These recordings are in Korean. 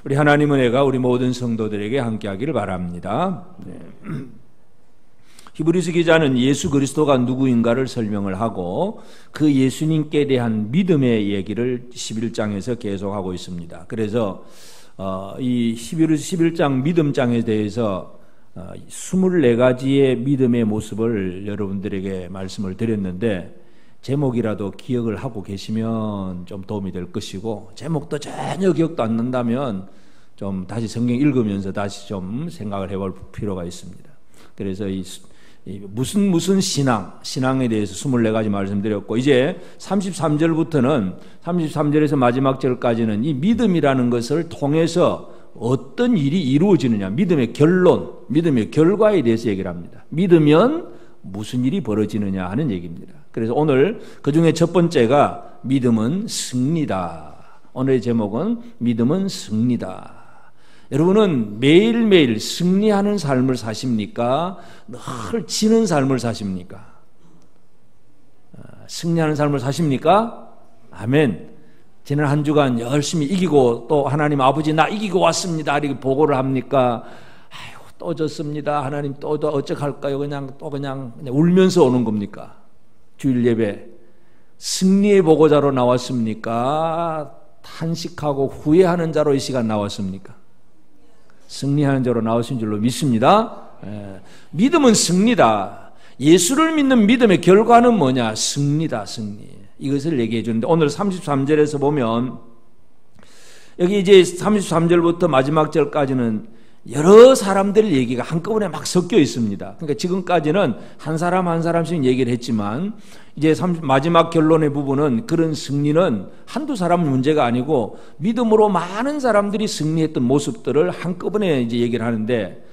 우리 하나님의 은혜가 우리 모든 성도들에게 함께하기를 바랍니다. 히브리서 기자는 예수 그리스도가 누구인가를 설명을 하고 그 예수님께 대한 믿음의 얘기를 11장에서 계속하고 있습니다. 그래서 이 히브리서 11장 믿음장에 대해서 24가지의 믿음의 모습을 여러분들에게 말씀을 드렸는데 제목이라도 기억을 하고 계시면 좀 도움이 될 것이고 제목도 전혀 기억도 안 난다면 좀 다시 성경 읽으면서 다시 좀 생각을 해볼 필요가 있습니다. 그래서 무슨 신앙에 대해서 24가지 말씀드렸고 이제 33절부터는 33절에서 마지막 절까지는 이 믿음이라는 것을 통해서 어떤 일이 이루어지느냐, 믿음의 결론, 믿음의 결과에 대해서 얘기를 합니다. 믿으면 무슨 일이 벌어지느냐 하는 얘기입니다. 그래서 오늘 그 중에 첫 번째가 믿음은 승리다. 오늘의 제목은 믿음은 승리다. 여러분은 매일매일 승리하는 삶을 사십니까? 늘 지는 삶을 사십니까? 승리하는 삶을 사십니까? 아멘. 지난 한 주간 열심히 이기고 또 하나님 아버지 나 이기고 왔습니다. 이렇게 보고를 합니까? 아이고 또 졌습니다. 하나님 또 어떡할까요? 그냥 울면서 오는 겁니까? 주일 예배 승리의 보고자로 나왔습니까? 탄식하고 후회하는 자로 이 시간 나왔습니까? 승리하는 자로 나오신 줄로 믿습니다. 믿음은 승리다. 예수를 믿는 믿음의 결과는 뭐냐? 승리다, 승리. 이것을 얘기해 주는데 오늘 33절에서 보면 여기 이제 33절부터 마지막 절까지는 여러 사람들 얘기가 한꺼번에 막 섞여 있습니다. 그러니까 지금까지는 한 사람 한 사람씩 얘기를 했지만 이제 마지막 결론의 부분은 그런 승리는 한두 사람 문제가 아니고 믿음으로 많은 사람들이 승리했던 모습들을 한꺼번에 이제 얘기를 하는데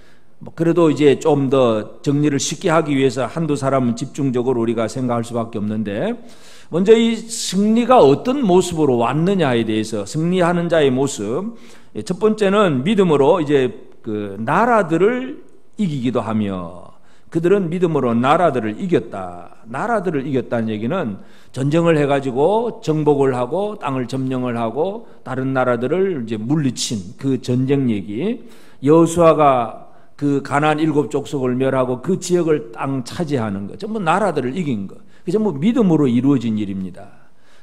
그래도 이제 좀 더 정리를 쉽게 하기 위해서 한두 사람은 집중적으로 우리가 생각할 수밖에 없는데 먼저 이 승리가 어떤 모습으로 왔느냐에 대해서 승리하는 자의 모습 첫 번째는 믿음으로 이제 그 나라들을 이기기도 하며 그들은 믿음으로 나라들을 이겼다. 나라들을 이겼다는 얘기는 전쟁을 해가지고 정복을 하고 땅을 점령을 하고 다른 나라들을 이제 물리친 그 전쟁 얘기. 여호수아가 그 가나안 7족속을 멸하고 그 지역을 땅 차지하는 것. 전부 나라들을 이긴 것. 그게 전부 믿음으로 이루어진 일입니다.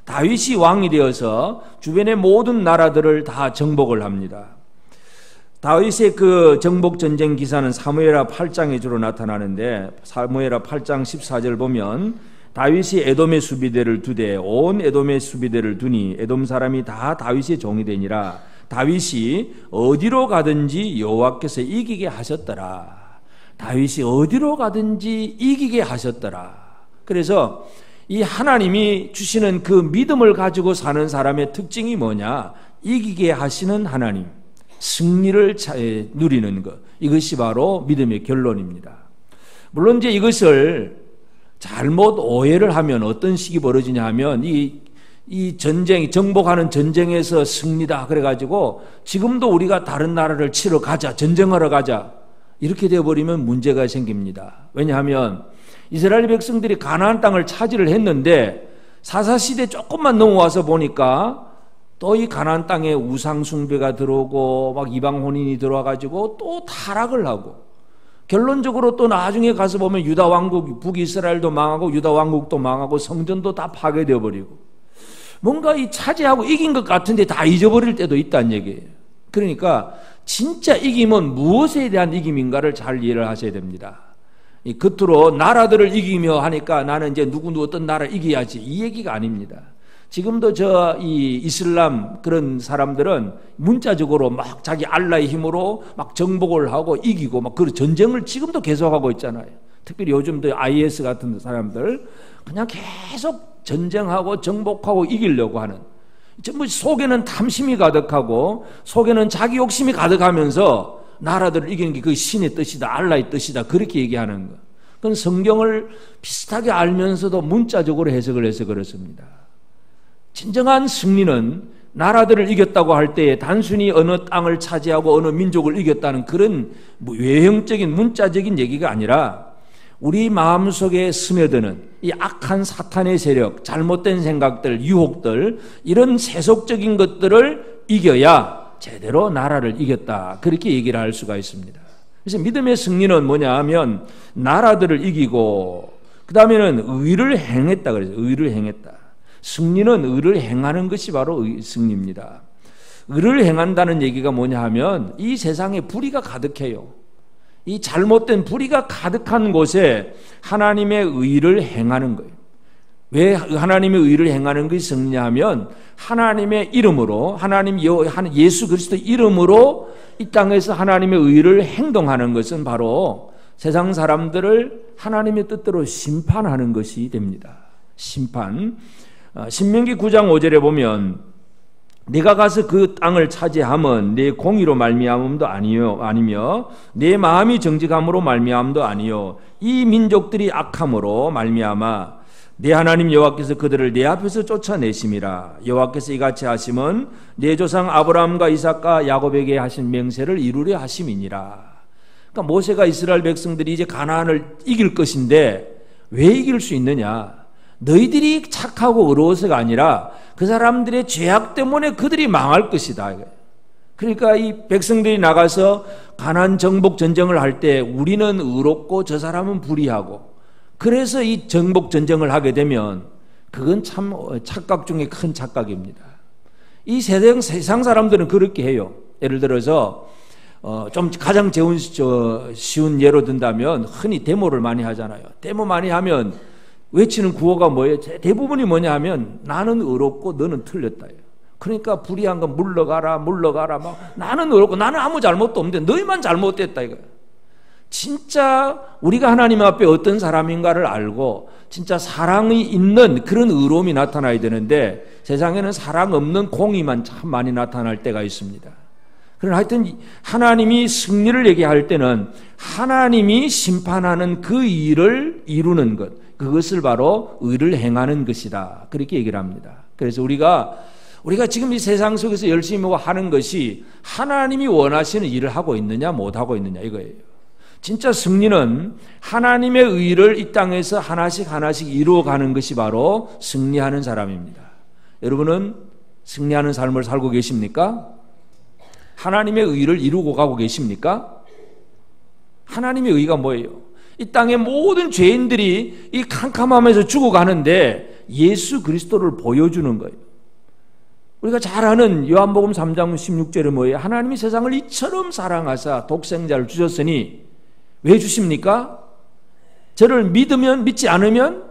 다윗이 왕이 되어서 주변의 모든 나라들을 다 정복을 합니다. 다윗의 그 정복 전쟁 기사는 사무엘하 8장에 주로 나타나는데 사무엘하 8장 14절 보면 다윗이 에돔의 수비대를 두되 온 에돔의 수비대를 두니 에돔 사람이 다 다윗의 종이 되니라. 다윗이 어디로 가든지 여호와께서 이기게 하셨더라. 다윗이 어디로 가든지 이기게 하셨더라. 그래서 이 하나님이 주시는 그 믿음을 가지고 사는 사람의 특징이 뭐냐? 이기게 하시는 하나님. 승리를 누리는 것. 이것이 바로 믿음의 결론입니다. 물론 이제 이것을 잘못 오해를 하면 어떤 식이 벌어지냐 하면 이 전쟁, 정복하는 전쟁에서 승리다. 그래가지고 지금도 우리가 다른 나라를 치러 가자. 전쟁하러 가자. 이렇게 되어버리면 문제가 생깁니다. 왜냐하면 이스라엘 백성들이 가나안 땅을 차지를 했는데 사사시대 조금만 넘어와서 보니까 또 이 가나안 땅에 우상 숭배가 들어오고 막 이방 혼인이 들어와가지고 또 타락을 하고 결론적으로 또 나중에 가서 보면 유다 왕국 북이스라엘도 망하고 유다 왕국도 망하고 성전도 다 파괴되어 버리고 뭔가 이 차지하고 이긴 것 같은데 다 잊어버릴 때도 있다는 얘기예요. 그러니까 진짜 이김은 무엇에 대한 이김인가를 잘 이해를 하셔야 됩니다. 이 겉으로 나라들을 이기며 하니까 나는 이제 누구 어떤 나라 이겨야지 이 얘기가 아닙니다. 지금도 이 이슬람 그런 사람들은 문자적으로 막 자기 알라의 힘으로 막 정복을 하고 이기고 막 그런 전쟁을 지금도 계속하고 있잖아요. 특별히 요즘도 IS 같은 사람들 그냥 계속 전쟁하고 정복하고 이기려고 하는 전부 속에는 탐심이 가득하고 속에는 자기 욕심이 가득하면서 나라들을 이기는 게 그 신의 뜻이다 알라의 뜻이다 그렇게 얘기하는 거. 그건 성경을 비슷하게 알면서도 문자적으로 해석을 해서 그렇습니다. 진정한 승리는 나라들을 이겼다고 할 때에 단순히 어느 땅을 차지하고 어느 민족을 이겼다는 그런 외형적인 문자적인 얘기가 아니라 우리 마음속에 스며드는 이 악한 사탄의 세력, 잘못된 생각들, 유혹들 이런 세속적인 것들을 이겨야 제대로 나라를 이겼다. 그렇게 얘기를 할 수가 있습니다. 그래서 믿음의 승리는 뭐냐 하면 나라들을 이기고 그 다음에는 의를 행했다 그래서 의를 행했다. 승리는 의를 행하는 것이 바로 승리입니다. 의를 행한다는 얘기가 뭐냐 하면 이 세상에 불의가 가득해요. 이 잘못된 불의가 가득한 곳에 하나님의 의를 행하는 거예요. 왜 하나님의 의를 행하는 것이 승리하면 하나님의 이름으로 예수 그리스도 이름으로 이 땅에서 하나님의 의를 행동하는 것은 바로 세상 사람들을 하나님의 뜻대로 심판하는 것이 됩니다. 심판. 신명기 9장 5절에 보면 네가 가서 그 땅을 차지함은 내 공의로 말미암음도 아니며 내 마음이 정직함으로 말미암음도 아니요 이 민족들이 악함으로 말미암아 내 하나님 여호와께서 그들을 내 앞에서 쫓아내심이라. 여호와께서 이같이 하심은 내 조상 아브라함과 이삭과 야곱에게 하신 맹세를 이루려 하심이니라. 그러니까 모세가 이스라엘 백성들이 이제 가나안을 이길 것인데 왜 이길 수 있느냐? 너희들이 착하고 의로워서가 아니라 그 사람들의 죄악 때문에 그들이 망할 것이다. 그러니까 이 백성들이 나가서 가나안 정복 전쟁을 할 때 우리는 의롭고 저 사람은 불의하고 그래서 이 정복 전쟁을 하게 되면 그건 참 착각 중에 큰 착각입니다. 이 세상 사람들은 그렇게 해요. 예를 들어서 좀 가장 쉬운 예로 든다면 흔히 데모를 많이 하잖아요. 데모 많이 하면 외치는 구호가 뭐예요? 대부분이 뭐냐 하면 나는 의롭고 너는 틀렸다. 그러니까 불의한 건 물러가라 막 나는 의롭고 나는 아무 잘못도 없는데 너희만 잘못됐다 이거예요. 진짜 우리가 하나님 앞에 어떤 사람인가를 알고 진짜 사랑이 있는 그런 의로움이 나타나야 되는데 세상에는 사랑 없는 공의만 참 많이 나타날 때가 있습니다. 그러나 하여튼 하나님이 승리를 얘기할 때는 하나님이 심판하는 그 일을 이루는 것, 그것을 바로 의를 행하는 것이다. 그렇게 얘기를 합니다. 그래서 우리가 지금 이 세상 속에서 열심히 하는 것이 하나님이 원하시는 일을 하고 있느냐 못하고 있느냐 이거예요. 진짜 승리는 하나님의 의를 이 땅에서 하나씩 이루어가는 것이 바로 승리하는 사람입니다. 여러분은 승리하는 삶을 살고 계십니까? 하나님의 의를 이루고 가고 계십니까? 하나님의 의가 뭐예요? 이 땅의 모든 죄인들이 이 캄캄함에서 죽어가는데 예수 그리스도를 보여주는 거예요. 우리가 잘 아는 요한복음 3장 16절에 뭐예요? 하나님이 세상을 이처럼 사랑하사 독생자를 주셨으니 왜 주십니까? 저를 믿지 않으면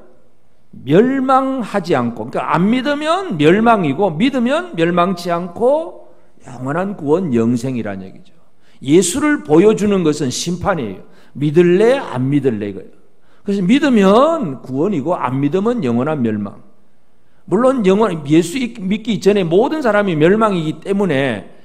멸망하지 않고, 그러니까 안 믿으면 멸망이고 믿으면 멸망치 않고 영원한 구원 영생이라는 얘기죠. 예수를 보여주는 것은 심판이에요. 믿을래 안 믿을래 이거예요. 그래서 믿으면 구원이고 안 믿으면 영원한 멸망. 물론 예수 믿기 이전에 모든 사람이 멸망이기 때문에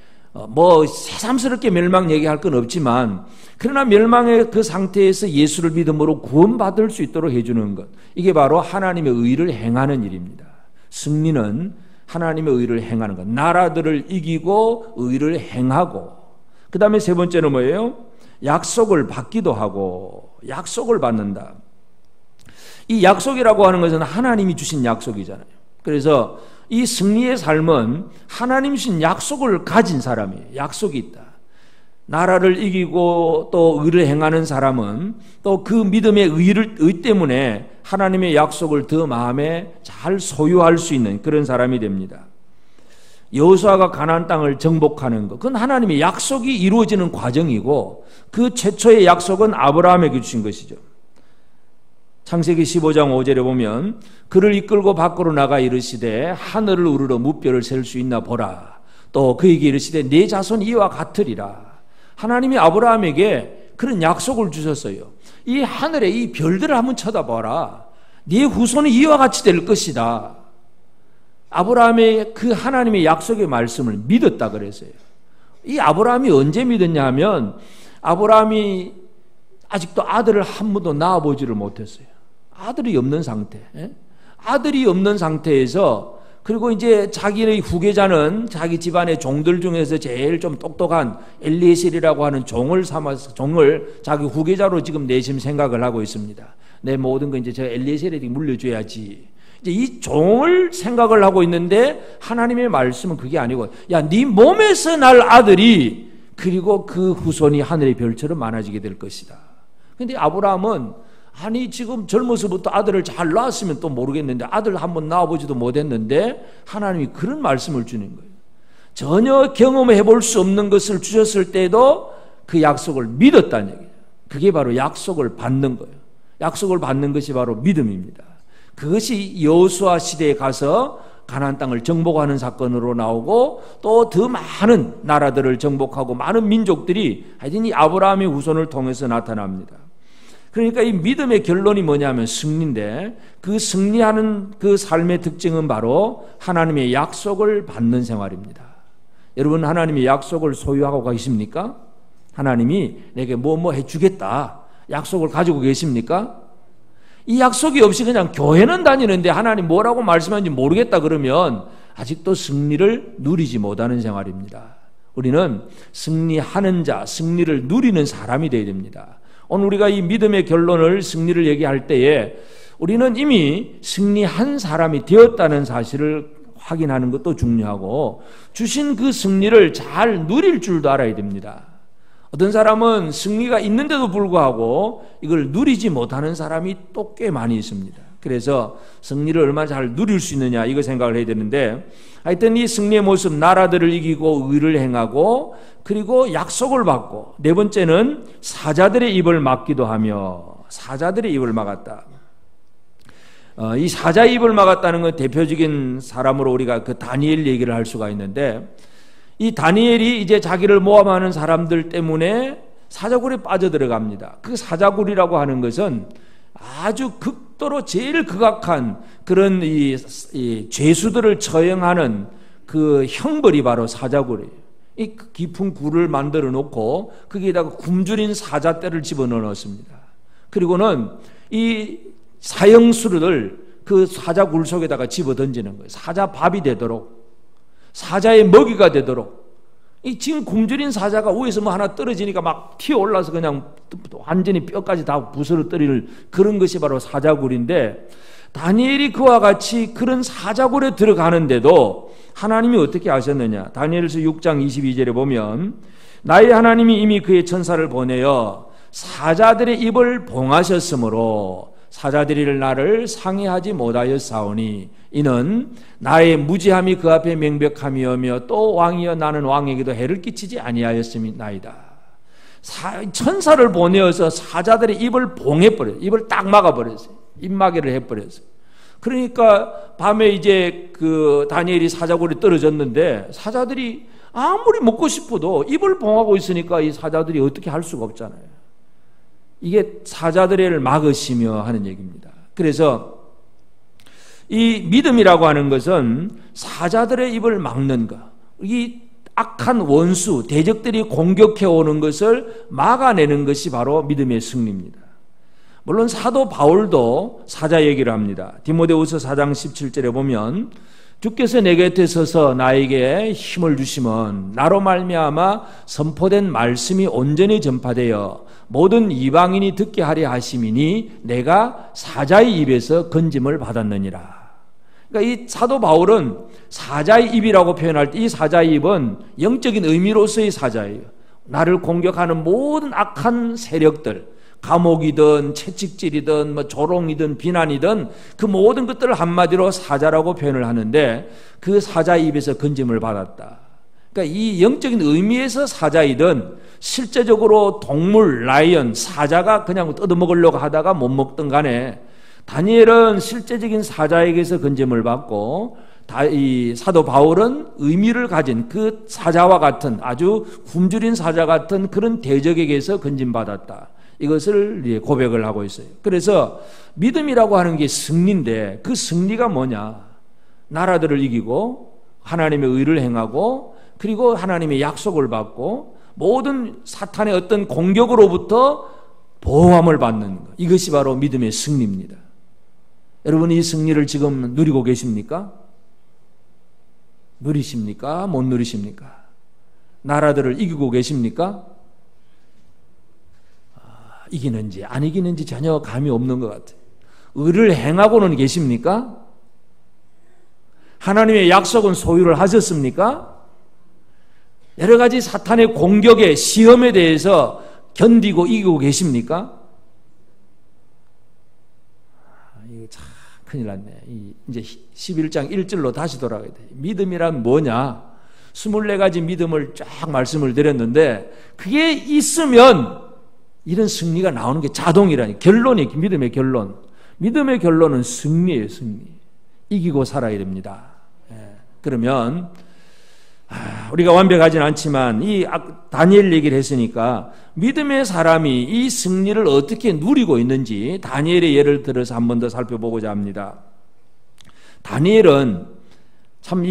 새삼스럽게 멸망 얘기할 건 없지만 그러나 멸망의 그 상태에서 예수를 믿음으로 구원받을 수 있도록 해주는 것, 이게 바로 하나님의 의를 행하는 일입니다. 승리는 하나님의 의를 행하는 것, 나라들을 이기고 의를 행하고, 그 다음에 세 번째는 뭐예요? 약속을 받기도 하고 약속을 받는다. 이 약속이라고 하는 것은 하나님이 주신 약속이잖아요. 그래서 이 승리의 삶은 하나님 주신 약속을 가진 사람이에요. 약속이 있다. 나라를 이기고 또 의를 행하는 사람은 또 그 믿음의 의 때문에 하나님의 약속을 더 마음에 잘 소유할 수 있는 그런 사람이 됩니다. 여호수아가 가나안 땅을 정복하는 것, 그건 하나님의 약속이 이루어지는 과정이고 그 최초의 약속은 아브라함에게 주신 것이죠. 창세기 15장 5절에 보면 그를 이끌고 밖으로 나가 이르시되 하늘을 우러러 무뼈를 셀 수 있나 보라. 또 그에게 이르시되 네 자손 이와 같으리라. 하나님이 아브라함에게 그런 약속을 주셨어요. 이 하늘에 이 별들을 한번 쳐다봐라. 네 후손이 이와 같이 될 것이다. 아브라함의 그 하나님의 약속의 말씀을 믿었다 그랬어요. 이 아브라함이 언제 믿었냐 하면 아브라함이 아직도 아들을 한 번도 낳아보지를 못했어요. 아들이 없는 상태. 아들이 없는 상태에서 그리고 이제 자기의 후계자는 자기 집안의 종들 중에서 제일 좀 똑똑한 엘리에셀이라고 하는 종을 자기 후계자로 지금 내심 생각을 하고 있습니다. 내 모든 건 이제 저 엘리에셀에게 물려줘야지. 이제 이 종을 생각을 하고 있는데 하나님의 말씀은 그게 아니고 야, 네 몸에서 날 아들이 그리고 그 후손이 하늘의 별처럼 많아지게 될 것이다. 근데 아브라함은 아니 지금 젊어서부터 아들을 잘 낳았으면 또 모르겠는데 아들 한번 낳아보지도 못했는데 하나님이 그런 말씀을 주는 거예요. 전혀 경험해 볼 수 없는 것을 주셨을 때도 그 약속을 믿었다는 얘기예요. 그게 바로 약속을 받는 거예요. 약속을 받는 것이 바로 믿음입니다. 그것이 여호수아 시대에 가서 가나안 땅을 정복하는 사건으로 나오고 또 더 많은 나라들을 정복하고 많은 민족들이 하여튼 이 아브라함의 후손을 통해서 나타납니다. 그러니까 이 믿음의 결론이 뭐냐면 승리인데 그 승리하는 그 삶의 특징은 바로 하나님의 약속을 받는 생활입니다. 여러분 하나님의 약속을 소유하고 계십니까? 하나님이 내게 뭐 해주겠다 약속을 가지고 계십니까? 이 약속이 없이 그냥 교회는 다니는데 하나님 뭐라고 말씀하는지 모르겠다 그러면 아직도 승리를 누리지 못하는 생활입니다. 우리는 승리하는 자, 승리를 누리는 사람이 되어야 됩니다. 오늘 우리가 이 믿음의 결론을 승리를 얘기할 때에 우리는 이미 승리한 사람이 되었다는 사실을 확인하는 것도 중요하고 주신 그 승리를 잘 누릴 줄도 알아야 됩니다. 어떤 사람은 승리가 있는데도 불구하고 이걸 누리지 못하는 사람이 또 꽤 많이 있습니다. 그래서 승리를 얼마나 잘 누릴 수 있느냐 이거 생각을 해야 되는데 하여튼 이 승리의 모습 나라들을 이기고 의를 행하고 그리고 약속을 받고 네 번째는 사자들의 입을 막기도 하며 사자들의 입을 막았다. 이 사자의 입을 막았다는 건 대표적인 사람으로 우리가 그 다니엘 얘기를 할 수가 있는데 이 다니엘이 이제 자기를 모함하는 사람들 때문에 사자굴에 빠져들어갑니다. 그 사자굴이라고 하는 것은 아주 극도로 제일 극악한 그런 이 죄수들을 처형하는 그 형벌이 바로 사자굴이에요. 이 깊은 굴을 만들어 놓고 거기에다가 굶주린 사자떼를 집어넣어 놓습니다. 그리고는 이 사형수를 그 사자굴 속에다가 집어 던지는 거예요. 사자 밥이 되도록 사자의 먹이가 되도록. 이 지금 굶주린 사자가 위에서 뭐 하나 떨어지니까 막 튀어 올라서 그냥 완전히 뼈까지 다 부스러뜨릴 그런 것이 바로 사자굴인데 다니엘이 그와 같이 그런 사자굴에 들어가는데도 하나님이 어떻게 하셨느냐. 다니엘서 6장 22절에 보면 나의 하나님이 이미 그의 천사를 보내어 사자들의 입을 봉하셨으므로 사자들이 나를 상해하지 못하였사오니 이는 나의 무지함이 그 앞에 명백함이오며 또 왕이여 나는 왕에게도 해를 끼치지 아니하였음이나이다. 천사를 보내어서 사자들의 입을 봉해버렸어요. 입을 딱 막아버렸어요. 입마개를 해버렸어요. 그러니까 밤에 이제 그 다니엘이 사자굴에 떨어졌는데 사자들이 아무리 먹고 싶어도 입을 봉하고 있으니까 이 사자들이 어떻게 할 수가 없잖아요. 이게 사자들을 막으시며 하는 얘기입니다. 그래서 이 믿음이라고 하는 것은 사자들의 입을 막는 것, 이 악한 원수, 대적들이 공격해 오는 것을 막아내는 것이 바로 믿음의 승리입니다. 물론 사도 바울도 사자 얘기를 합니다. 디모데후서 4장 17절에 보면 주께서 내 곁에 서서 나에게 힘을 주시면 나로 말미암아 선포된 말씀이 온전히 전파되어 모든 이방인이 듣게 하려 하심이니 내가 사자의 입에서 건짐을 받았느니라. 그러니까 이 사도 바울은 사자의 입이라고 표현할 때 이 사자의 입은 영적인 의미로서의 사자예요. 나를 공격하는 모든 악한 세력들, 감옥이든 채찍질이든 뭐 조롱이든 비난이든 그 모든 것들을 한마디로 사자라고 표현을 하는데 그 사자의 입에서 건짐을 받았다. 그러니까 이 영적인 의미에서 사자이든 실제적으로 동물, 라이언, 사자가 그냥 뜯어먹으려고 하다가 못 먹던 간에 다니엘은 실제적인 사자에게서 건짐을 받고 이 사도 바울은 의미를 가진 그 사자와 같은 아주 굶주린 사자 같은 그런 대적에게서 건짐받았다. 이것을 고백을 하고 있어요. 그래서 믿음이라고 하는 게 승리인데 그 승리가 뭐냐? 나라들을 이기고 하나님의 의를 행하고 그리고 하나님의 약속을 받고 모든 사탄의 어떤 공격으로부터 보호함을 받는 것. 이것이 바로 믿음의 승리입니다. 여러분 이 승리를 지금 누리고 계십니까? 누리십니까? 못 누리십니까? 나라들을 이기고 계십니까? 이기는지 안 이기는지 전혀 감이 없는 것 같아요. 의를 행하고는 계십니까? 하나님의 약속은 소유를 하셨습니까? 여러 가지 사탄의 공격에 시험에 대해서 견디고 이기고 계십니까? 이거 참 큰일 났네. 이제 11장 1절로 다시 돌아가야 돼. 믿음이란 뭐냐? 24가지 믿음을 쫙 말씀을 드렸는데 그게 있으면 이런 승리가 나오는 게 자동이라니. 결론이 믿음의 결론. 믿음의 결론은 승리예요, 승리. 이기고 살아야 됩니다. 그러면 우리가 완벽하진 않지만 이 다니엘 얘기를 했으니까 믿음의 사람이 이 승리를 어떻게 누리고 있는지 다니엘의 예를 들어서 한 번 더 살펴보고자 합니다. 다니엘은 참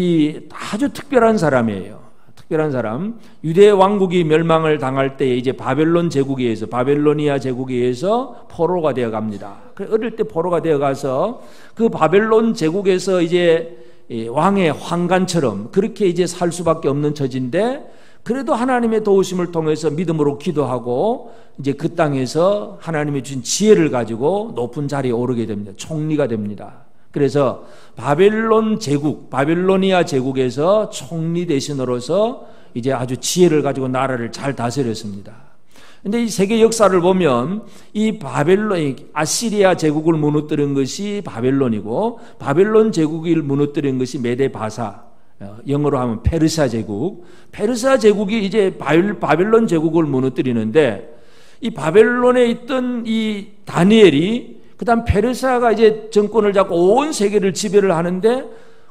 아주 특별한 사람이에요. 특별한 사람. 유대 왕국이 멸망을 당할 때 이제 바벨론 제국에 의해서, 바벨로니아 제국에 의해서 포로가 되어 갑니다. 어릴 때 포로가 되어 가서 그 바벨론 제국에서 이제 왕의 환관처럼 그렇게 이제 살 수밖에 없는 처지인데 그래도 하나님의 도우심을 통해서 믿음으로 기도하고 이제 그 땅에서 하나님이 주신 지혜를 가지고 높은 자리에 오르게 됩니다. 총리가 됩니다. 그래서 바벨론 제국, 바벨로니아 제국에서 총리 대신으로서 이제 아주 지혜를 가지고 나라를 잘 다스렸습니다. 근데 이 세계 역사를 보면 이 아시리아 제국을 무너뜨린 것이 바벨론이고 바벨론 제국을 무너뜨린 것이 메데바사, 영어로 하면 페르시아 제국. 페르시아 제국이 이제 바벨론 제국을 무너뜨리는데 이 바벨론에 있던 이 다니엘이 그다음 페르시아가 이제 정권을 잡고 온 세계를 지배를 하는데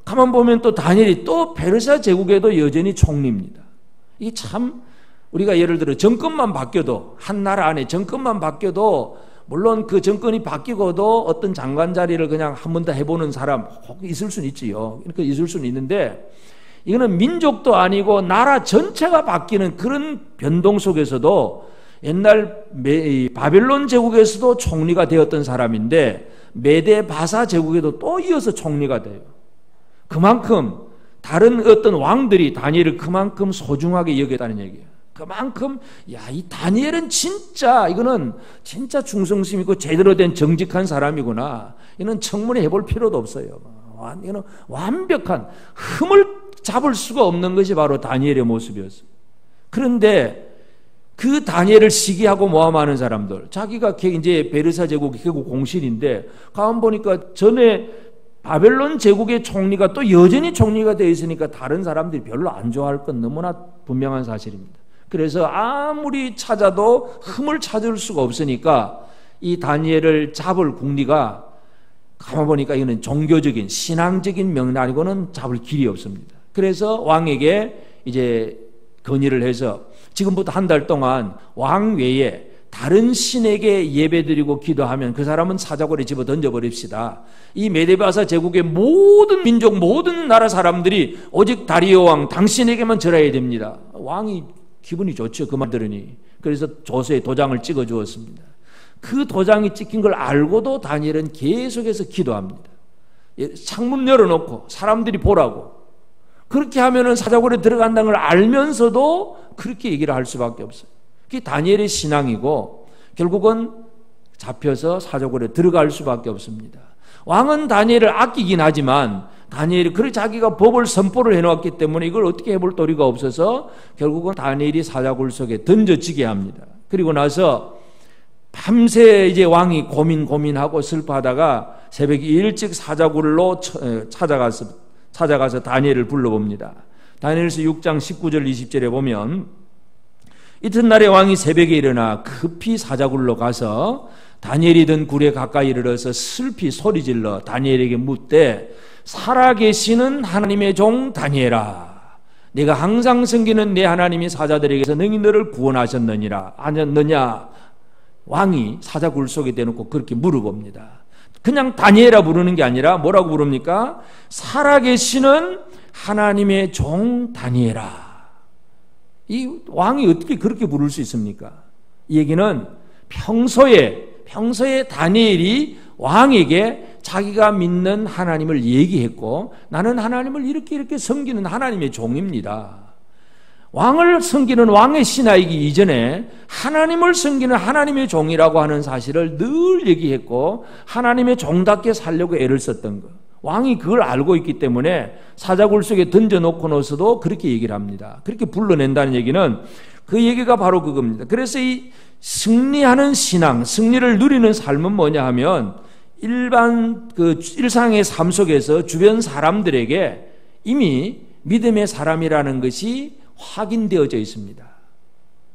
가만 보면 또 다니엘이 또 페르시아 제국에도 여전히 총리입니다. 이게 참 우리가 예를 들어 정권만 바뀌어도 한 나라 안에 정권만 바뀌어도 물론 그 정권이 바뀌고도 어떤 장관 자리를 그냥 한 번 더 해보는 사람 혹 있을 수는 있지요. 그러니까 있을 수는 있는데 이거는 민족도 아니고 나라 전체가 바뀌는 그런 변동 속에서도 옛날 바벨론 제국에서도 총리가 되었던 사람인데 메데바사 제국에도 또 이어서 총리가 돼요. 그만큼 다른 어떤 왕들이 다니엘을 그만큼 소중하게 여겼다는 얘기예요. 그만큼 이 다니엘은 진짜 이거는 진짜 충성심 있고 제대로 된 정직한 사람이구나. 이는 청문회 해볼 필요도 없어요. 이거는 완벽한 흠을 잡을 수가 없는 것이 바로 다니엘의 모습이었어요. 그런데 그 다니엘을 시기하고 모함하는 사람들, 자기가 이제 베르사 제국이 결국 공실인데 가만 보니까 전에 바벨론 제국의 총리가 또 여전히 총리가 되어 있으니까 다른 사람들이 별로 안 좋아할 건 너무나 분명한 사실입니다. 그래서 아무리 찾아도 흠을 찾을 수가 없으니까 이 다니엘을 잡을 국리가 가만 보니까 이거는 종교적인 신앙적인 명단이고는 잡을 길이 없습니다. 그래서 왕에게 이제 건의를 해서 지금부터 한 달 동안 왕 외에 다른 신에게 예배드리고 기도하면 그 사람은 사자굴에 집어 던져버립시다. 이 메데바사 제국의 모든 민족 모든 나라 사람들이 오직 다리오 왕 당신에게만 절해야 됩니다. 왕이 기분이 좋죠. 그 말 들으니. 그래서 조서에 도장을 찍어 주었습니다. 그 도장이 찍힌 걸 알고도 다니엘은 계속해서 기도합니다. 창문 열어놓고 사람들이 보라고. 그렇게 하면은 사자굴에 들어간다는 걸 알면서도 그렇게 얘기를 할 수밖에 없어요. 그게 다니엘의 신앙이고 결국은 잡혀서 사자굴에 들어갈 수밖에 없습니다. 왕은 다니엘을 아끼긴 하지만 다니엘이 그래 자기가 법을 선포를 해놓았기 때문에 이걸 어떻게 해볼 도리가 없어서 결국은 다니엘이 사자굴 속에 던져지게 합니다. 그리고 나서 밤새 이제 왕이 고민하고 슬퍼하다가 새벽에 일찍 사자굴로 찾아가서 다니엘을 불러봅니다. 다니엘서 6장 19절 20절에 보면 이튿날에 왕이 새벽에 일어나 급히 사자굴로 가서 다니엘이 든 굴에 가까이 이르러서 슬피 소리질러 다니엘에게 묻되 살아계시는 하나님의 종 다니엘아 네가 항상 섬기는 내 하나님이 사자들에게서 능히 너를 구원하셨느냐 왕이 사자굴 속에 대놓고 그렇게 물어봅니다. 그냥 다니엘아 부르는 게 아니라 뭐라고 부릅니까? 살아계시는 하나님의 종 다니엘아. 이 왕이 어떻게 그렇게 부를 수 있습니까? 이 얘기는 평소에 다니엘이 왕에게 자기가 믿는 하나님을 얘기했고 나는 하나님을 이렇게 섬기는 하나님의 종입니다. 왕을 섬기는 왕의 신하이기 이전에 하나님을 섬기는 하나님의 종이라고 하는 사실을 늘 얘기했고 하나님의 종답게 살려고 애를 썼던 것. 왕이 그걸 알고 있기 때문에 사자굴 속에 던져놓고 나서도 그렇게 얘기를 합니다. 그렇게 불러낸다는 얘기는 그 얘기가 바로 그겁니다. 그래서 이 승리하는 신앙, 승리를 누리는 삶은 뭐냐 하면 일반 그 일상의 삶 속에서 주변 사람들에게 이미 믿음의 사람이라는 것이 확인되어져 있습니다.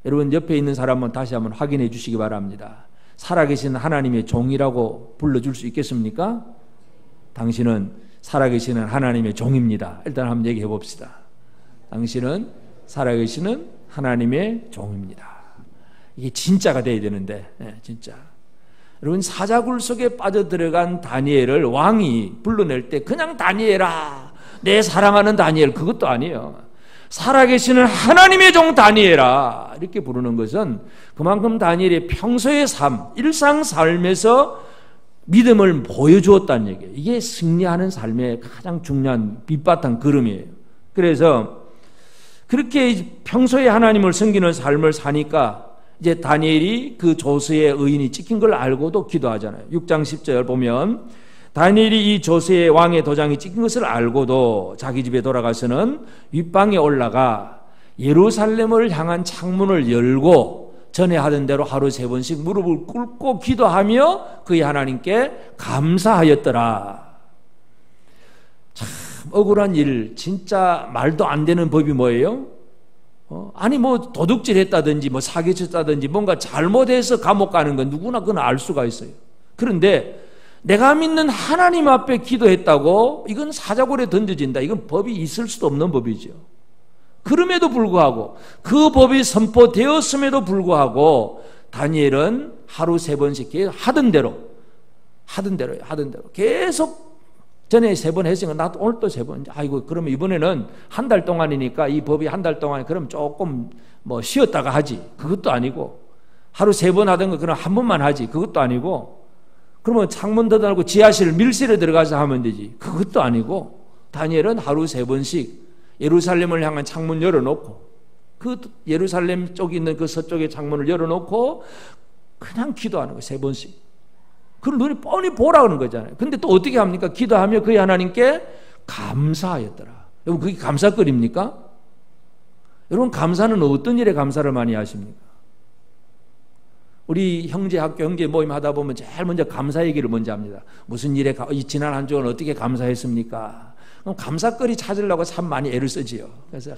여러분 옆에 있는 사람은 다시 한번 확인해 주시기 바랍니다. 살아계신 하나님의 종이라고 불러줄 수 있겠습니까? 당신은 살아계시는 하나님의 종입니다. 일단 한번 얘기해 봅시다. 당신은 살아계시는 하나님의 종입니다. 이게 진짜가 돼야 되는데, 진짜. 여러분 사자굴 속에 빠져들어간 다니엘을 왕이 불러낼 때 그냥 다니엘아, 내 사랑하는 다니엘, 그것도 아니에요. 살아계시는 하나님의 종 다니엘아 이렇게 부르는 것은 그만큼 다니엘의 평소의 삶, 일상 삶에서 믿음을 보여주었다는 얘기예요. 이게 승리하는 삶의 가장 중요한 밑바탕 걸음이에요. 그래서 그렇게 평소에 하나님을 섬기는 삶을 사니까 이제 다니엘이 그 조서의 의인이 찍힌 걸 알고도 기도하잖아요. 6장 10절 보면 다니엘이 이 조서의 왕의 도장이 찍힌 것을 알고도 자기 집에 돌아가서는 윗방에 올라가 예루살렘을 향한 창문을 열고 전에 하던 대로 하루 3번씩 무릎을 꿇고 기도하며 그의 하나님께 감사하였더라. 참 억울한 일, 진짜 말도 안 되는 법이 뭐예요? 아니 뭐 도둑질 했다든지 뭐 사기쳤다든지 뭔가 잘못해서 감옥 가는 건 누구나 그건 알 수가 있어요. 그런데 내가 믿는 하나님 앞에 기도했다고 이건 사자굴에 던져진다. 이건 법이 있을 수도 없는 법이죠. 그럼에도 불구하고 그 법이 선포되었음에도 불구하고 다니엘은 하루 3번씩 하던 대로 계속 전에 3번 했으니까 나도 오늘 또 3번. 아이고 그러면 이번에는 한 달 동안이니까 이 법이 한 달 동안 그럼 조금 뭐 쉬었다가 하지. 그것도 아니고 하루 3번 하던 거 그럼 한 번만 하지. 그것도 아니고 그러면 창문 닫아놓고 지하실 밀실에 들어가서 하면 되지. 그것도 아니고 다니엘은 하루 3번씩 예루살렘을 향한 창문 열어놓고 그 예루살렘 쪽에 있는 그 서쪽의 창문을 열어놓고 그냥 기도하는 거예요. 3번씩. 그걸 눈이 뻔히 보라 그러는 거잖아요. 근데 또 어떻게 합니까? 기도하며 그의 하나님께 감사하였더라. 여러분 그게 감사거리입니까? 여러분 감사는 어떤 일에 감사를 많이 하십니까? 우리 학교 형제 모임 하다 보면 제일 먼저 감사 얘기를 먼저 합니다. 무슨 일에 지난 한 주간 어떻게 감사했습니까? 그럼 감사거리 찾으려고 참 많이 애를 쓰지요. 그래서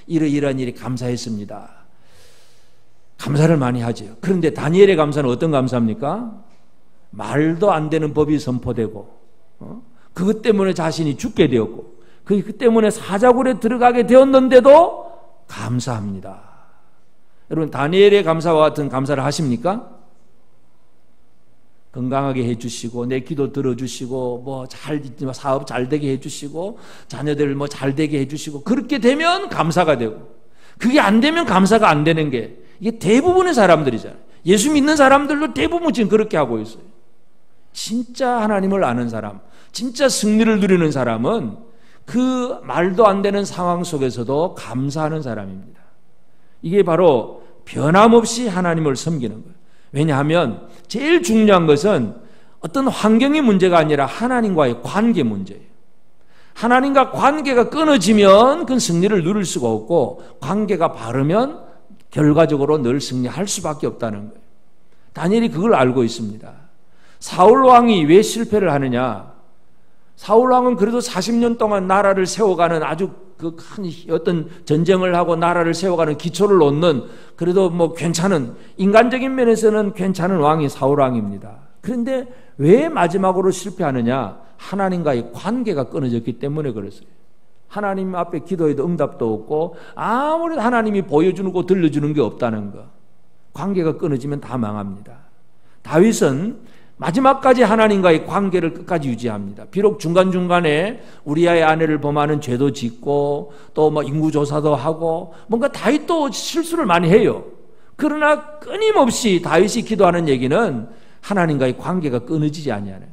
이러이러한 일이 감사했습니다. 감사를 많이 하죠. 그런데 다니엘의 감사는 어떤 감사입니까? 말도 안 되는 법이 선포되고 그것 때문에 자신이 죽게 되었고 그 때문에 사자굴에 들어가게 되었는데도 감사합니다. 여러분 다니엘의 감사와 같은 감사를 하십니까? 건강하게 해주시고 내 기도 들어주시고 뭐 사업 잘 되게 해주시고 자녀들 뭐 잘 되게 해주시고 그렇게 되면 감사가 되고 그게 안 되면 감사가 안 되는 게 이게 대부분의 사람들이잖아요. 예수 믿는 사람들도 대부분 지금 그렇게 하고 있어요. 진짜 하나님을 아는 사람, 진짜 승리를 누리는 사람은 그 말도 안 되는 상황 속에서도 감사하는 사람입니다. 이게 바로 변함없이 하나님을 섬기는 거예요. 왜냐하면 제일 중요한 것은 어떤 환경의 문제가 아니라 하나님과의 관계 문제예요. 하나님과 관계가 끊어지면 그건 승리를 누릴 수가 없고 관계가 바르면 결과적으로 늘 승리할 수밖에 없다는 거예요. 다니엘이 그걸 알고 있습니다. 사울 왕이 왜 실패를 하느냐? 사울 왕은 그래도 40년 동안 나라를 세워가는 아주 그 큰 어떤 전쟁을 하고 나라를 세워가는 기초를 놓는 그래도 뭐 괜찮은 인간적인 면에서는 괜찮은 왕이 사울 왕입니다. 그런데 왜 마지막으로 실패하느냐? 하나님과의 관계가 끊어졌기 때문에 그랬어요. 하나님 앞에 기도해도 응답도 없고 아무래도 하나님이 보여주는 거 들려주는 게 없다는 거. 관계가 끊어지면 다 망합니다. 다윗은 마지막까지 하나님과의 관계를 끝까지 유지합니다. 비록 중간중간에 우리아의 아내를 범하는 죄도 짓고 또 뭐 인구조사도 하고 뭔가 다윗도 실수를 많이 해요. 그러나 끊임없이 다윗이 기도하는 얘기는 하나님과의 관계가 끊어지지 아니하는.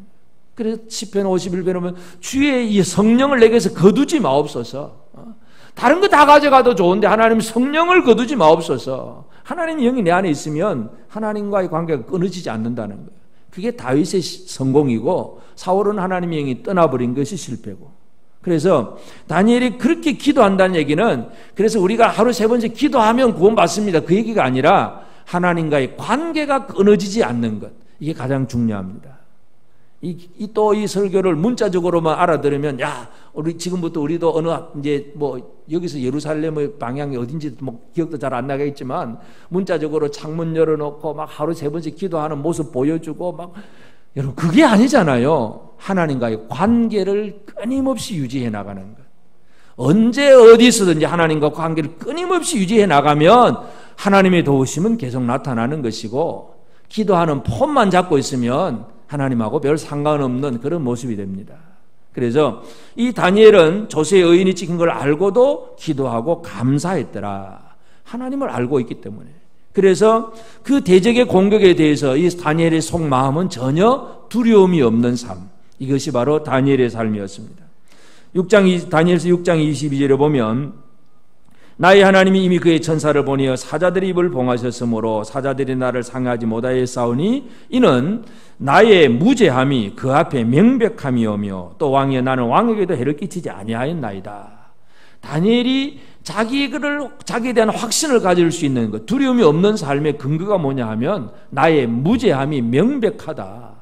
그래서 시편 51편에 보면 주의 이 성령을 내게서 거두지 마옵소서. 다른 거 다 가져가도 좋은데 하나님 성령을 거두지 마옵소서. 하나님 영이 내 안에 있으면 하나님과의 관계가 끊어지지 않는다는 거예요. 그게 다윗의 성공이고 사울은 하나님의 영이 떠나버린 것이 실패고. 그래서 다니엘이 그렇게 기도한다는 얘기는 그래서 우리가 하루 3번째 기도하면 구원받습니다. 그 얘기가 아니라 하나님과의 관계가 끊어지지 않는 것. 이게 가장 중요합니다. 또 이 설교를 문자적으로만 알아들으면 야, 우리 지금부터 우리도 어느 이제 뭐 여기서 예루살렘의 방향이 어딘지 뭐 기억도 잘 안 나겠지만 문자적으로 창문 열어놓고 막 하루 3번씩 기도하는 모습 보여주고 막 여러분 그게 아니잖아요. 하나님과의 관계를 끊임없이 유지해 나가는 것. 언제 어디서든지 하나님과 관계를 끊임없이 유지해 나가면 하나님의 도우심은 계속 나타나는 것이고 기도하는 폼만 잡고 있으면 하나님하고 별 상관없는 그런 모습이 됩니다. 그래서 이 다니엘은 조세의 의인이 찍힌 걸 알고도 기도하고 감사했더라. 하나님을 알고 있기 때문에. 그래서 그 대적의 공격에 대해서 이 다니엘의 속마음은 전혀 두려움이 없는 삶. 이것이 바로 다니엘의 삶이었습니다. 다니엘서 6장 22절에 보면 나의 하나님이 이미 그의 천사를 보내어 사자들의 입을 봉하셨으므로 사자들이 나를 상하지 못하였사오니 이는 나의 무죄함이 그 앞에 명백함이오며 또 왕이여 나는 왕에게도 해를 끼치지 아니하였나이다. 다니엘이 자기에 대한 확신을 가질 수 있는 것, 두려움이 없는 삶의 근거가 뭐냐 하면 나의 무죄함이 명백하다.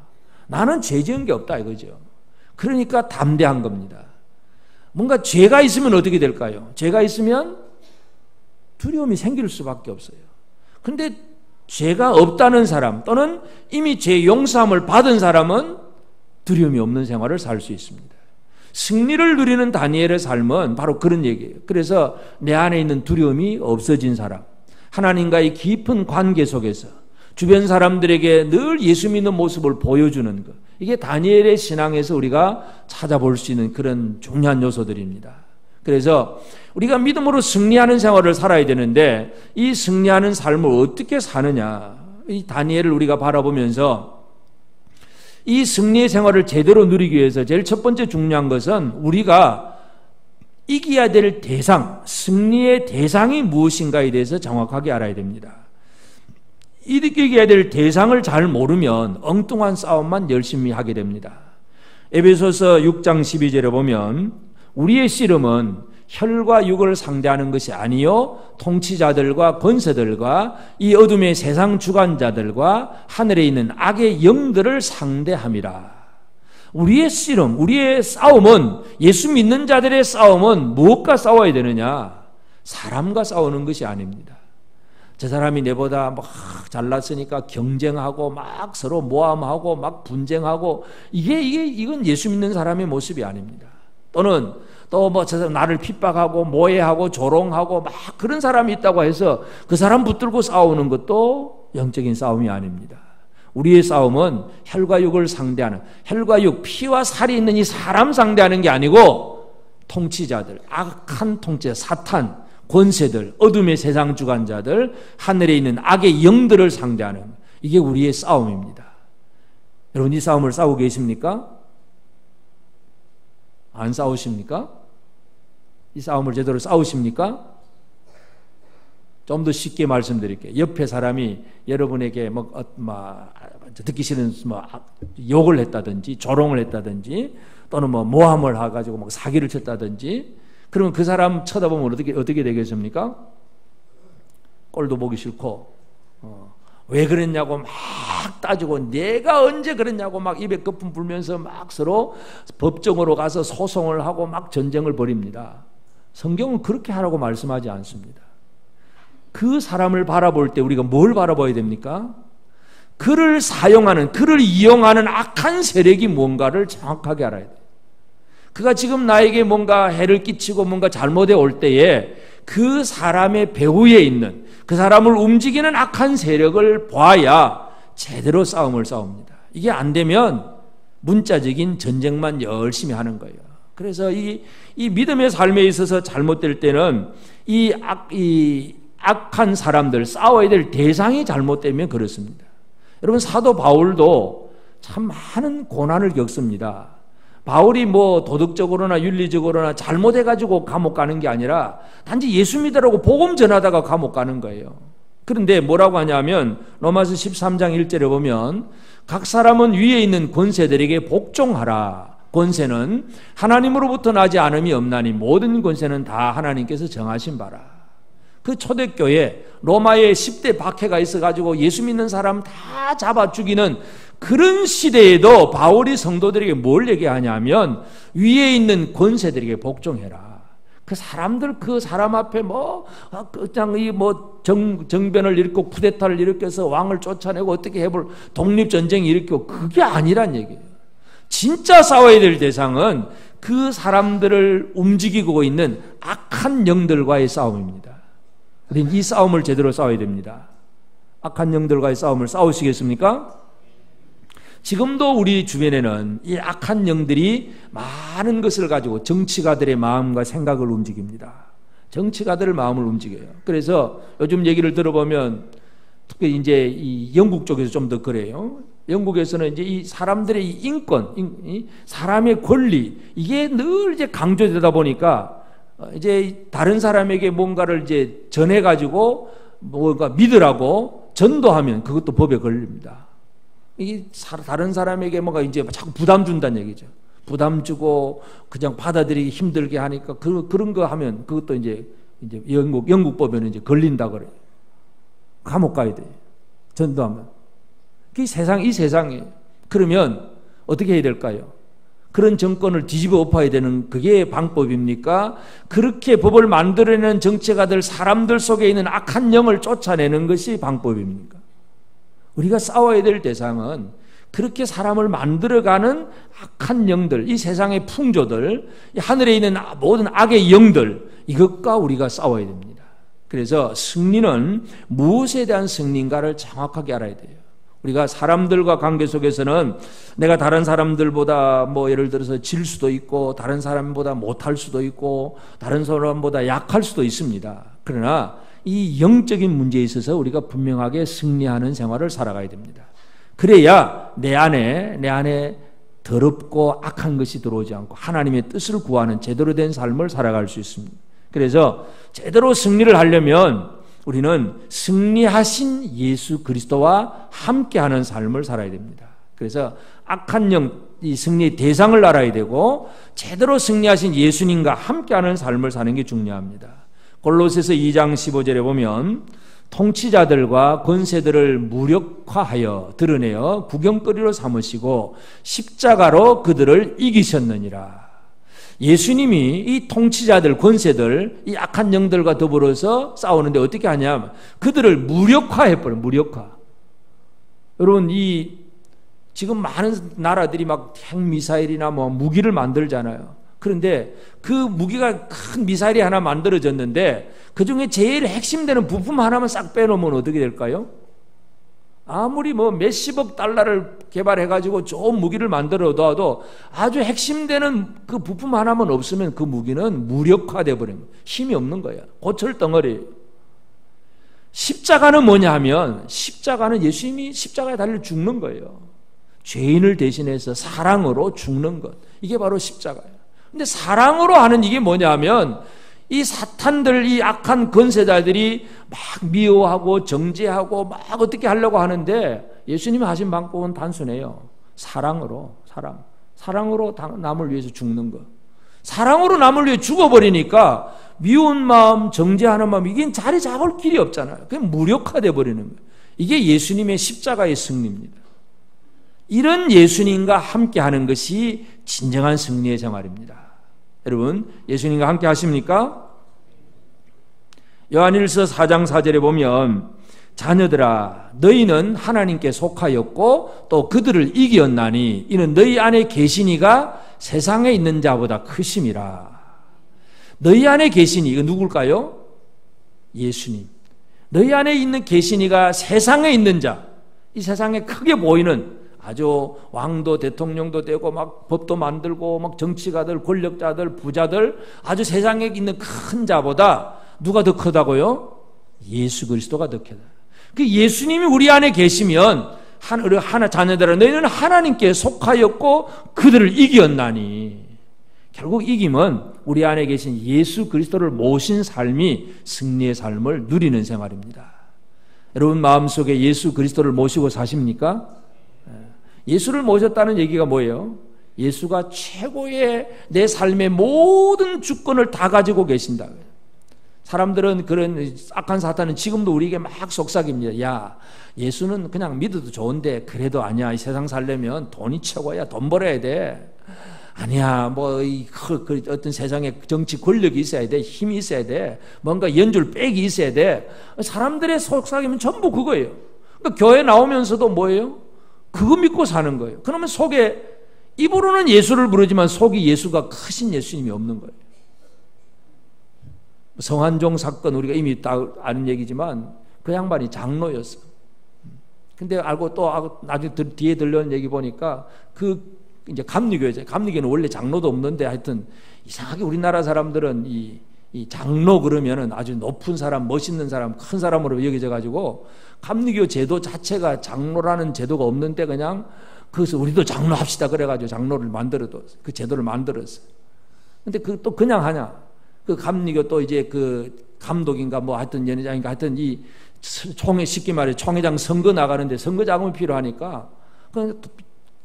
나는 죄 지은 게 없다 이거죠. 그러니까 담대한 겁니다. 뭔가 죄가 있으면 어떻게 될까요? 죄가 있으면 두려움이 생길 수밖에 없어요. 그런데 죄가 없다는 사람 또는 이미 죄 용서함을 받은 사람은 두려움이 없는 생활을 살 수 있습니다. 승리를 누리는 다니엘의 삶은 바로 그런 얘기예요. 그래서 내 안에 있는 두려움이 없어진 사람, 하나님과의 깊은 관계 속에서 주변 사람들에게 늘 예수 믿는 모습을 보여주는 것, 이게 다니엘의 신앙에서 우리가 찾아볼 수 있는 그런 중요한 요소들입니다. 그래서 우리가 믿음으로 승리하는 생활을 살아야 되는데 이 승리하는 삶을 어떻게 사느냐, 이 다니엘을 우리가 바라보면서 이 승리의 생활을 제대로 누리기 위해서 제일 첫 번째 중요한 것은 우리가 이겨야 될 대상, 승리의 대상이 무엇인가에 대해서 정확하게 알아야 됩니다. 이겨야 될 대상을 잘 모르면 엉뚱한 싸움만 열심히 하게 됩니다. 에베소서 6장 12절에 보면 우리의 씨름은 혈과 육을 상대하는 것이 아니요 통치자들과 권세들과 이 어둠의 세상 주관자들과 하늘에 있는 악의 영들을 상대함이라. 우리의 씨름, 우리의 싸움은, 예수 믿는 자들의 싸움은 무엇과 싸워야 되느냐? 사람과 싸우는 것이 아닙니다. 저 사람이 내보다 막 잘났으니까 경쟁하고 막 서로 모함하고 막 분쟁하고 이건 예수 믿는 사람의 모습이 아닙니다. 또는 또 뭐 저 사람 나를 핍박하고 모해하고 조롱하고 막 그런 사람이 있다고 해서 그 사람 붙들고 싸우는 것도 영적인 싸움이 아닙니다. 우리의 싸움은 혈과 육을 상대하는, 혈과 육, 피와 살이 있는 이 사람 상대하는 게 아니고 통치자들, 악한 통치자, 사탄, 권세들, 어둠의 세상 주관자들, 하늘에 있는 악의 영들을 상대하는, 이게 우리의 싸움입니다. 여러분 이 싸움을 싸우고 계십니까? 안 싸우십니까? 이 싸움을 제대로 싸우십니까? 좀 더 쉽게 말씀드릴게요. 옆에 사람이 여러분에게 듣기 싫은 욕을 했다든지 조롱을 했다든지 또는 모함을 해가지고 사기를 쳤다든지, 그러면 그 사람 쳐다보면 어떻게 되겠습니까? 꼴도 보기 싫고 왜 그랬냐고 막 따지고 내가 언제 그랬냐고 막 입에 거품 불면서 막 서로 법정으로 가서 소송을 하고 막 전쟁을 벌입니다. 성경은 그렇게 하라고 말씀하지 않습니다. 그 사람을 바라볼 때 우리가 뭘 바라봐야 됩니까? 그를 사용하는, 그를 이용하는 악한 세력이 뭔가를 정확하게 알아야 돼요. 그가 지금 나에게 뭔가 해를 끼치고 뭔가 잘못해 올 때에 그 사람의 배후에 있는, 그 사람을 움직이는 악한 세력을 봐야 제대로 싸움을 싸웁니다. 이게 안 되면 문자적인 전쟁만 열심히 하는 거예요. 그래서 이 믿음의 삶에 있어서 잘못될 때는 이 악한 사람들, 싸워야 될 대상이 잘못되면 그렇습니다. 여러분 사도 바울도 참 많은 고난을 겪습니다. 바울이 도덕적으로나 윤리적으로나 잘못해가지고 감옥 가는 게 아니라 단지 예수 믿으라고 복음 전하다가 감옥 가는 거예요. 그런데 뭐라고 하냐면 로마서 13장 1절에 보면 각 사람은 위에 있는 권세들에게 복종하라. 권세는 하나님으로부터 나지 않음이 없나니 모든 권세는 다 하나님께서 정하신 바라. 그 초대교회 로마에 10대 박해가 있어가지고 예수 믿는 사람 다 잡아 죽이는 그런 시대에도 바울이 성도들에게 뭘 얘기하냐면 위에 있는 권세들에게 복종해라. 그 사람들 그 사람 앞에 그냥 정변을 일으키고 쿠데타를 일으켜서 왕을 쫓아내고 어떻게 해볼 독립전쟁 일으키고 그게 아니란 얘기예요. 진짜 싸워야 될 대상은 그 사람들을 움직이고 있는 악한 영들과의 싸움입니다. 이 싸움을 제대로 싸워야 됩니다. 악한 영들과의 싸움을 싸우시겠습니까? 지금도 우리 주변에는 이 악한 영들이 많은 것을 가지고 정치가들의 마음과 생각을 움직입니다. 정치가들의 마음을 움직여요. 그래서 요즘 얘기를 들어보면 특히 이제 이 영국 쪽에서 좀 더 그래요. 영국에서는 이제 이 사람들의 이 인권, 사람의 권리 이게 늘 이제 강조되다 보니까 이제 다른 사람에게 뭔가를 이제 전해가지고 뭔가 믿으라고 전도하면 그것도 법에 걸립니다. 이게 다른 사람에게 뭔가 이제 자꾸 부담 준다는 얘기죠. 부담 주고 그냥 받아들이기 힘들게 하니까 그런 거 하면 그것도 이제 영국 법에는 이제 걸린다 그래요. 감옥 가야 돼요. 전도하면. 이 세상이에요. 그러면 어떻게 해야 될까요? 그런 정권을 뒤집어 엎어야 되는 그게 방법입니까? 그렇게 법을 만들어내는 정치가들 사람들 속에 있는 악한 영을 쫓아내는 것이 방법입니까? 우리가 싸워야 될 대상은 그렇게 사람을 만들어가는 악한 영들, 이 세상의 풍조들, 이 하늘에 있는 모든 악의 영들, 이것과 우리가 싸워야 됩니다. 그래서 승리는 무엇에 대한 승리인가를 정확하게 알아야 돼요. 우리가 사람들과 관계 속에서는 내가 다른 사람들보다 예를 들어서 질 수도 있고 다른 사람보다 못할 수도 있고 다른 사람보다 약할 수도 있습니다. 그러나 이 영적인 문제에 있어서 우리가 분명하게 승리하는 생활을 살아가야 됩니다. 그래야 내 안에 더럽고 악한 것이 들어오지 않고 하나님의 뜻을 구하는 제대로 된 삶을 살아갈 수 있습니다. 그래서 제대로 승리를 하려면 우리는 승리하신 예수 그리스도와 함께하는 삶을 살아야 됩니다. 그래서 악한 영, 이 승리의 대상을 알아야 되고 제대로 승리하신 예수님과 함께하는 삶을 사는 게 중요합니다. 골로새서 2장 15절에 보면 통치자들과 권세들을 무력화하여 드러내어 구경거리로 삼으시고 십자가로 그들을 이기셨느니라. 예수님이 이 통치자들, 권세들, 이 악한 영들과 더불어서 싸우는데 어떻게 하냐면 그들을 무력화해버려요. 무력화. 여러분 지금 많은 나라들이 막 핵미사일이나 무기를 만들잖아요. 그런데 그 무기가 큰 미사일이 하나 만들어졌는데 그 중에 제일 핵심되는 부품 하나만 싹 빼놓으면 어떻게 될까요? 아무리 몇십억 달러를 개발해가지고 좋은 무기를 만들어 둬도 아주 핵심되는 그 부품 하나만 없으면 그 무기는 무력화되어 버린 거예요. 힘이 없는 거예요. 고철 덩어리. 십자가는 뭐냐 하면 십자가는 예수님이 십자가에 달려 죽는 거예요. 죄인을 대신해서 사랑으로 죽는 것. 이게 바로 십자가예요. 근데 사랑으로 하는 이게 뭐냐 하면 이 사탄들, 이 악한 권세자들이 막 미워하고 정죄하고 막 어떻게 하려고 하는데 예수님이 하신 방법은 단순해요. 사랑으로 남을 위해서 죽는 것. 사랑으로 남을 위해 죽어버리니까 미운 마음, 정죄하는 마음 이게 자리 잡을 길이 없잖아요. 그냥 무력화돼 버리는 거예요. 이게 예수님의 십자가의 승리입니다. 이런 예수님과 함께하는 것이 진정한 승리의 생활입니다. 여러분, 예수님과 함께 하십니까? 요한일서 4장 4절에 보면 자녀들아 너희는 하나님께 속하였고 또 그들을 이기었나니 이는 너희 안에 계신 이가 세상에 있는 자보다 크심이라. 너희 안에 계신 이가 누굴까요? 예수님. 너희 안에 있는 계신 이가 세상에 있는 자, 이 세상에 크게 보이는 아주 왕도 대통령도 되고 막 법도 만들고 막 정치가들, 권력자들, 부자들 아주 세상에 있는 큰 자보다 누가 더 크다고요? 예수 그리스도가 더 크다. 그 예수님이 우리 안에 계시면 하나 자녀들아 너희는 하나님께 속하였고 그들을 이기었나니. 결국 이김은 우리 안에 계신 예수 그리스도를 모신 삶이 승리의 삶을 누리는 생활입니다. 여러분 마음속에 예수 그리스도를 모시고 사십니까? 예수를 모셨다는 얘기가 뭐예요? 예수가 최고의 내 삶의 모든 주권을 다 가지고 계신다. 사람들은 그런 악한 사탄은 지금도 우리에게 막 속삭입니다. 야, 예수는 그냥 믿어도 좋은데 그래도 아니야. 이 세상 살려면 돈이 최고야. 돈 벌어야 돼. 아니야. 뭐 어떤 세상에 정치 권력이 있어야 돼. 힘이 있어야 돼. 뭔가 연줄 빽이 있어야 돼. 사람들의 속삭임은 전부 그거예요. 그러니까 교회 나오면서도 뭐예요? 그거 믿고 사는 거예요. 그러면 속에 입으로는 예수를 부르지만 속이 예수가 크신 예수님이 없는 거예요. 성한종 사건 우리가 이미 다 아는 얘기지만 그 양반이 장로였어. 근데 알고 또 나중에 뒤에 들려온 얘기 보니까 그 이제 감리교회죠. 감리교회는 원래 장로도 없는데 하여튼 이상하게 우리나라 사람들은 이 장로 그러면은 아주 높은 사람, 멋있는 사람, 큰 사람으로 여겨져 가지고 감리교 제도 자체가 장로라는 제도가 없는데 그냥 그래서 우리도 장로 합시다 그래가지고 장로를 만들어도 그 제도를 만들었어. 근데 그 또 그냥 하냐? 그 감리교 또 이제 그 감독인가 뭐 하여튼 연회장인가 하여튼 이 총회 쉽게 말해 총회장 선거 나가는데 선거 자금이 필요하니까 그냥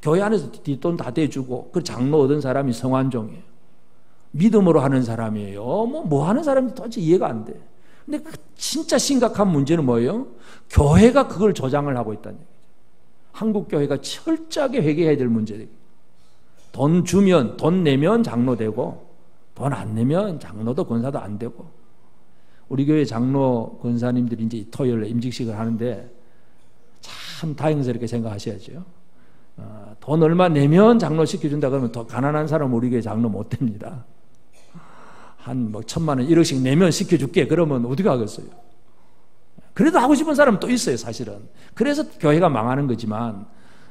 교회 안에서 뒷돈 다 대주고 그 장로 얻은 사람이 성환종이에요. 믿음으로 하는 사람이에요. 뭐 하는 사람인지 도대체 이해가 안 돼. 근데 그 진짜 심각한 문제는 뭐예요? 교회가 그걸 조장을 하고 있다는 얘기죠. 한국 교회가 철저하게 회개해야 될 문제예요. 돈 주면 돈 내면 장로 되고 돈 안 내면 장로도 권사도 안 되고. 우리 교회 장로 권사님들이 이제 토요일에 임직식을 하는데 참 다행스럽게 생각하셔야죠. 돈 얼마 내면 장로 시켜준다 그러면 더 가난한 사람은 우리 교회 장로 못 됩니다. 한 뭐 1,000만 원 1억씩 내면 시켜줄게 그러면 어떻게 하겠어요? 그래도 하고 싶은 사람은 또 있어요 사실은. 그래서 교회가 망하는 거지만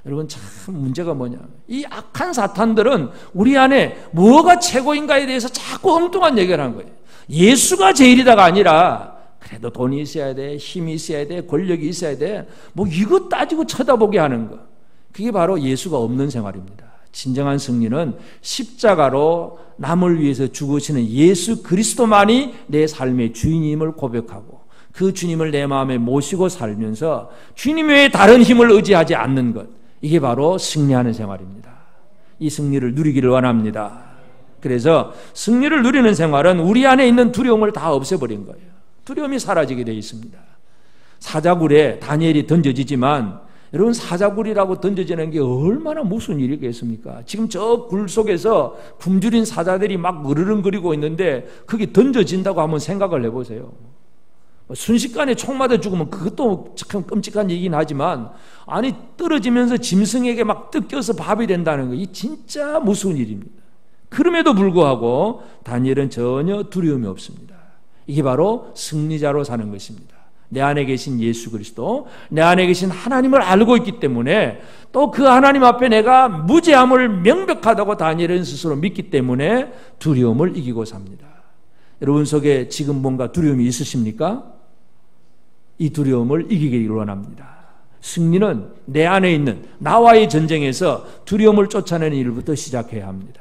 여러분 참 문제가 뭐냐, 이 악한 사탄들은 우리 안에 뭐가 최고인가에 대해서 자꾸 엉뚱한 얘기를 하는 거예요. 예수가 제일이다가 아니라 그래도 돈이 있어야 돼, 힘이 있어야 돼, 권력이 있어야 돼, 뭐 이거 따지고 쳐다보게 하는 거. 그게 바로 예수가 없는 생활입니다. 진정한 승리는 십자가로 남을 위해서 죽으시는 예수 그리스도만이 내 삶의 주인임을 고백하고 그 주님을 내 마음에 모시고 살면서 주님 외에 다른 힘을 의지하지 않는 것, 이게 바로 승리하는 생활입니다. 이 승리를 누리기를 원합니다. 그래서 승리를 누리는 생활은 우리 안에 있는 두려움을 다 없애버린 거예요. 두려움이 사라지게 되어 있습니다. 사자굴에 다니엘이 던져지지만 여러분 사자굴이라고 던져지는 게 얼마나 무슨 일이겠습니까? 지금 저 굴 속에서 굶주린 사자들이 막 으르렁거리고 있는데 그게 던져진다고 한번 생각을 해보세요. 순식간에 총 맞아 죽으면 그것도 참 끔찍한 얘기긴 하지만 아니 떨어지면서 짐승에게 막 뜯겨서 밥이 된다는 거, 이 진짜 무서운 일입니다. 그럼에도 불구하고 다니엘은 전혀 두려움이 없습니다. 이게 바로 승리자로 사는 것입니다. 내 안에 계신 예수 그리스도, 내 안에 계신 하나님을 알고 있기 때문에 또 그 하나님 앞에 내가 무죄함을 명백하다고 다니엘은 스스로 믿기 때문에 두려움을 이기고 삽니다. 여러분 속에 지금 뭔가 두려움이 있으십니까? 이 두려움을 이기기를 원합니다. 승리는 내 안에 있는 나와의 전쟁에서 두려움을 쫓아내는 일부터 시작해야 합니다.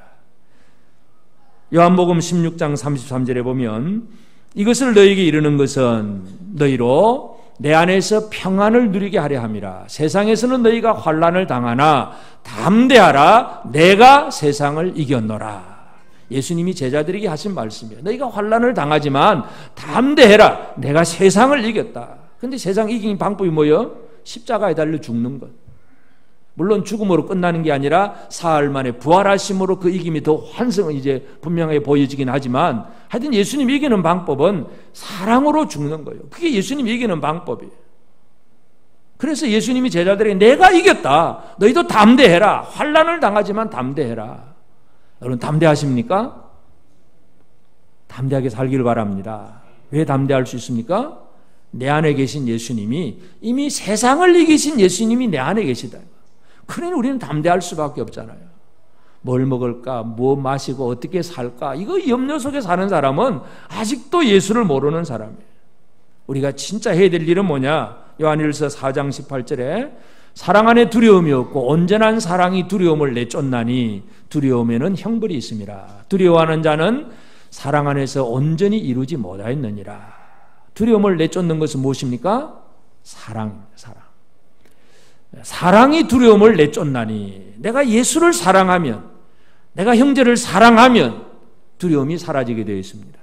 요한복음 16장 33절에 보면 이것을 너희에게 이르는 것은 너희로 내 안에서 평안을 누리게 하려 함이라. 세상에서는 너희가 환난을 당하나 담대하라. 내가 세상을 이겼노라. 예수님이 제자들에게 하신 말씀이에요. 너희가 환난을 당하지만 담대해라. 내가 세상을 이겼다. 근데 세상 이기는 방법이 뭐예요? 십자가에 달려 죽는 것. 물론 죽음으로 끝나는 게 아니라 사흘 만에 부활하심으로 그 이김이 더 환성은 이제 분명하게 보여지긴 하지만 하여튼 예수님이 이기는 방법은 사랑으로 죽는 거예요. 그게 예수님이 이기는 방법이에요. 그래서 예수님이 제자들에게 내가 이겼다. 너희도 담대해라. 환난을 당하지만 담대해라. 여러분 담대하십니까? 담대하게 살기를 바랍니다. 왜 담대할 수 있습니까? 내 안에 계신 예수님이, 이미 세상을 이기신 예수님이 내 안에 계시다. 그러니 우리는 담대할 수밖에 없잖아요. 뭘 먹을까, 뭐 마시고 어떻게 살까, 이거 염려 속에 사는 사람은 아직도 예수를 모르는 사람이에요. 우리가 진짜 해야 될 일은 뭐냐? 요한일서 4장 18절에 사랑 안에 두려움이 없고 온전한 사랑이 두려움을 내쫓나니 두려움에는 형벌이 있음이라. 두려워하는 자는 사랑 안에서 온전히 이루지 못하였느니라. 두려움을 내쫓는 것은 무엇입니까? 사랑입니다. 사랑이 두려움을 내쫓나니, 내가 예수를 사랑하면, 내가 형제를 사랑하면 두려움이 사라지게 되어 있습니다.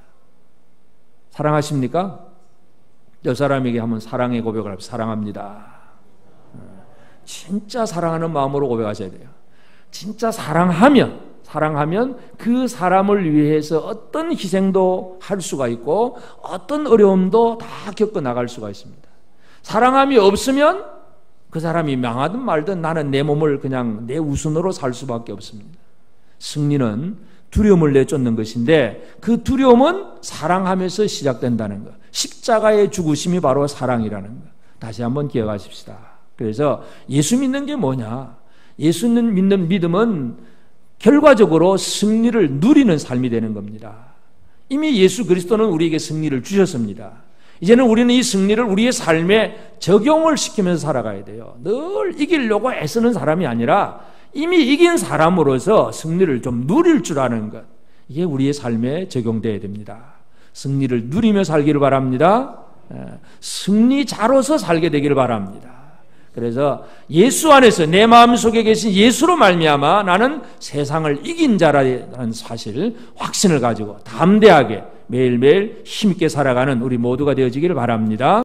사랑하십니까? 여 사람에게 한번 사랑의 고백을 하고, 사랑합니다. 진짜 사랑하는 마음으로 고백하셔야 돼요. 진짜 사랑하면 그 사람을 위해서 어떤 희생도 할 수가 있고 어떤 어려움도 다 겪어 나갈 수가 있습니다. 사랑함이 없으면 그 사람이 망하든 말든 나는 내 몸을 그냥 내 우선으로 살 수밖에 없습니다. 승리는 두려움을 내쫓는 것인데, 그 두려움은 사랑하면서 시작된다는 것. 십자가의 죽으심이 바로 사랑이라는 것. 다시 한번 기억하십시다. 그래서 예수 믿는 게 뭐냐? 예수 믿는 믿음은 결과적으로 승리를 누리는 삶이 되는 겁니다. 이미 예수 그리스도는 우리에게 승리를 주셨습니다. 이제는 우리는 이 승리를 우리의 삶에 적용을 시키면서 살아가야 돼요. 늘 이기려고 애쓰는 사람이 아니라 이미 이긴 사람으로서 승리를 좀 누릴 줄 아는 것, 이게 우리의 삶에 적용되어야 됩니다. 승리를 누리며 살기를 바랍니다. 승리자로서 살게 되기를 바랍니다. 그래서 예수 안에서, 내 마음속에 계신 예수로 말미암아 나는 세상을 이긴 자라는 사실, 확신을 가지고 담대하게 매일매일 힘있게 살아가는 우리 모두가 되어지기를 바랍니다.